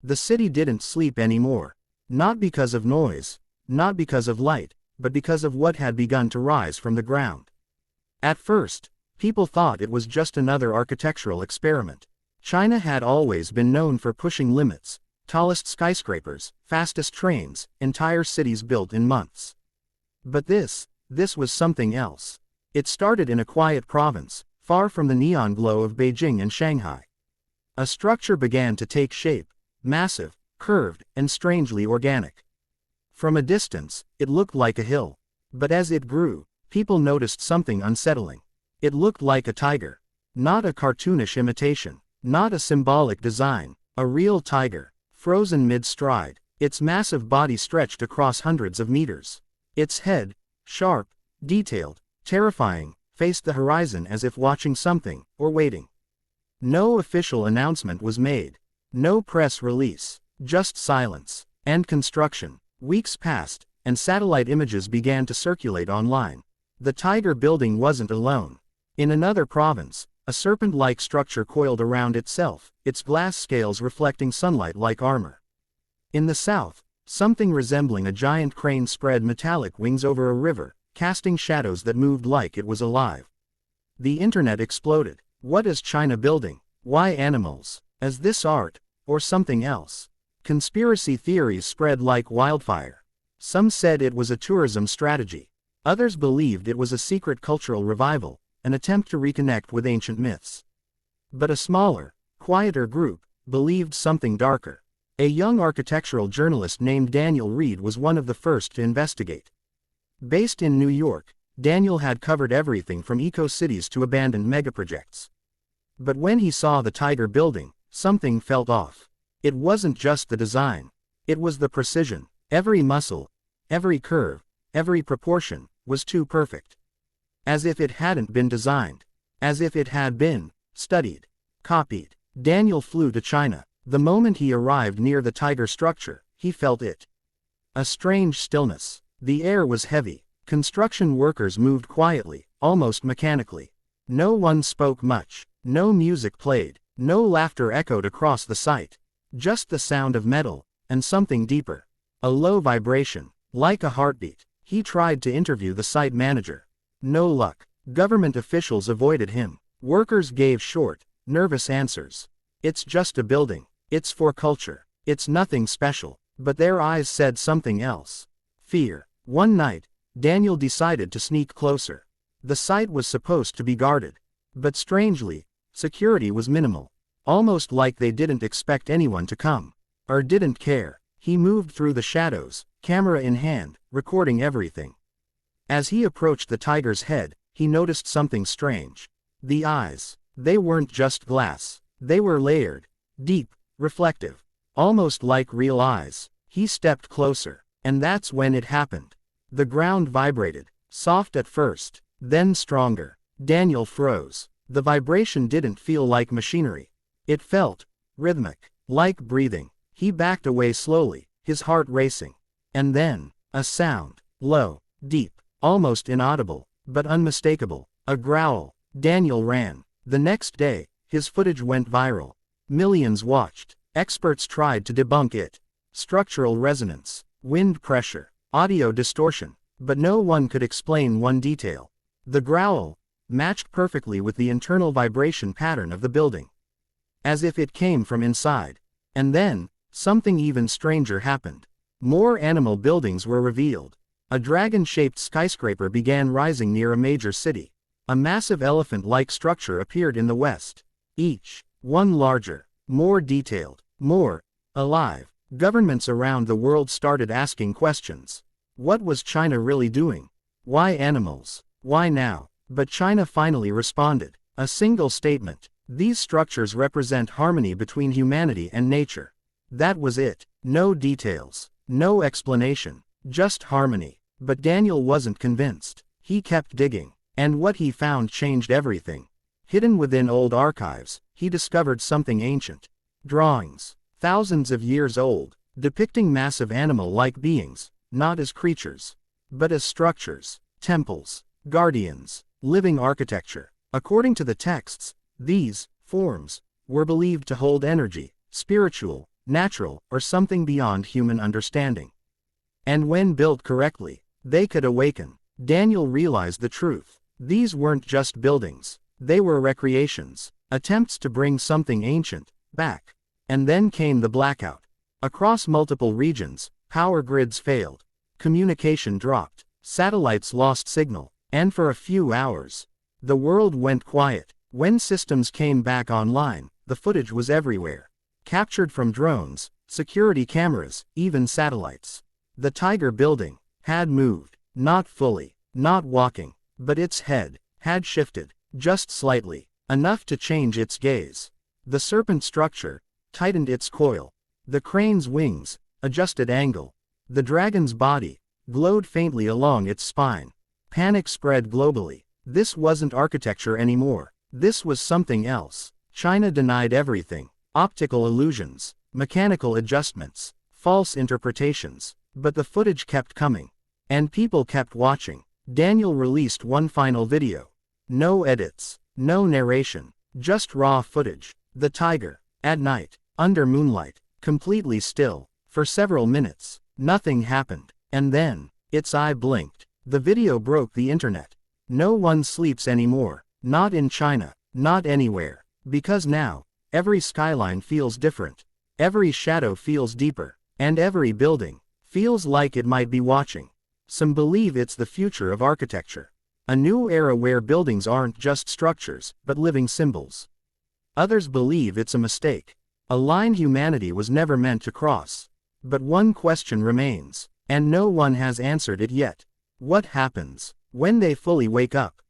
The city didn't sleep anymore. Not because of noise, not because of light, but because of what had begun to rise from the ground. At first, people thought it was just another architectural experiment. China had always been known for pushing limits: tallest skyscrapers, fastest trains, entire cities built in months. But this was something else. It started in a quiet province, far from the neon glow of Beijing and Shanghai. A structure began to take shape, massive, curved, and strangely organic. From a distance, it looked like a hill. But as it grew, people noticed something unsettling. It looked like a tiger. Not a cartoonish imitation, not a symbolic design, a real tiger, frozen mid-stride, its massive body stretched across hundreds of meters. Its head, sharp, detailed, terrifying, faced the horizon as if watching something, or waiting. No official announcement was made. No press release. Just silence. And construction. Weeks passed, and satellite images began to circulate online. The tiger building wasn't alone. In another province, a serpent-like structure coiled around itself, its glass scales reflecting sunlight like armor. In the south, something resembling a giant crane spread metallic wings over a river, casting shadows that moved like it was alive. The internet exploded. What is China building? Why animals? Is this art, or something else? Conspiracy theories spread like wildfire. Some said it was a tourism strategy. Others believed it was a secret cultural revival, an attempt to reconnect with ancient myths. But a smaller, quieter group believed something darker. A young architectural journalist named Daniel Reed was one of the first to investigate. Based in New York, Daniel had covered everything from eco-cities to abandoned megaprojects. But when he saw the tiger building, something felt off. It wasn't just the design. It was the precision. Every muscle, every curve, every proportion, was too perfect. As if it hadn't been designed. As if it had been studied, copied. Daniel flew to China. The moment he arrived near the tiger structure, he felt it. A strange stillness. The air was heavy. Construction workers moved quietly, almost mechanically. No one spoke much. No music played. No laughter echoed across the site. Just the sound of metal, and something deeper. A low vibration, like a heartbeat. He tried to interview the site manager. No luck. Government officials avoided him. Workers gave short, nervous answers. It's just a building. It's for culture. It's nothing special. But their eyes said something else. Fear. One night, Daniel decided to sneak closer. The site was supposed to be guarded. But strangely, security was minimal. Almost like they didn't expect anyone to come. Or didn't care. He moved through the shadows, camera in hand, recording everything. As he approached the tiger's head, he noticed something strange. The eyes. They weren't just glass. They were layered, deep, reflective. Almost like real eyes. He stepped closer. And that's when it happened. The ground vibrated. Soft at first, then stronger. Daniel froze. The vibration didn't feel like machinery. It felt rhythmic, like breathing. He backed away slowly, his heart racing. And then, a sound, low, deep, almost inaudible, but unmistakable. A growl. Daniel ran. The next day, his footage went viral. Millions watched. Experts tried to debunk it. Structural resonance, wind pressure, audio distortion. But no one could explain one detail. The growl matched perfectly with the internal vibration pattern of the building. As if it came from inside. And then, something even stranger happened. More animal buildings were revealed. A dragon-shaped skyscraper began rising near a major city. A massive elephant-like structure appeared in the west. Each one larger, more detailed, more alive. Governments around the world started asking questions. What was China really doing? Why animals? Why now? But China finally responded. A single statement. These structures represent harmony between humanity and nature. That was it. No details. No explanation. Just harmony. But Daniel wasn't convinced. He kept digging. And what he found changed everything. Hidden within old archives, he discovered something ancient. Drawings. Thousands of years old. Depicting massive animal-like beings. Not as creatures. But as structures. Temples. Guardians. Living architecture. According to the texts, these forms were believed to hold energy, spiritual, natural, or something beyond human understanding. And when built correctly, they could awaken. Daniel realized the truth. These weren't just buildings. They were recreations, attempts to bring something ancient back. And then came the blackout. Across multiple regions, power grids failed. Communication dropped. Satellites lost signal. And for a few hours, the world went quiet. When systems came back online, the footage was everywhere. Captured from drones, security cameras, even satellites. The Tiger building had moved. Not fully, not walking, but its head had shifted, just slightly, enough to change its gaze. The serpent structure tightened its coil. The crane's wings adjusted angle. The dragon's body glowed faintly along its spine. Panic spread globally. This wasn't architecture anymore. This was something else. China denied everything. Optical illusions, mechanical adjustments, false interpretations. But the footage kept coming. And people kept watching. Daniel released one final video. No edits, no narration, just raw footage. The tiger, at night, under moonlight, completely still. For several minutes, nothing happened. And then, its eye blinked. The video broke the internet. No one sleeps anymore. Not in China, not anywhere. Because now, every skyline feels different. Every shadow feels deeper. And every building feels like it might be watching. Some believe it's the future of architecture. A new era where buildings aren't just structures, but living symbols. Others believe it's a mistake. A line humanity was never meant to cross. But one question remains, and no one has answered it yet. What happens when they fully wake up?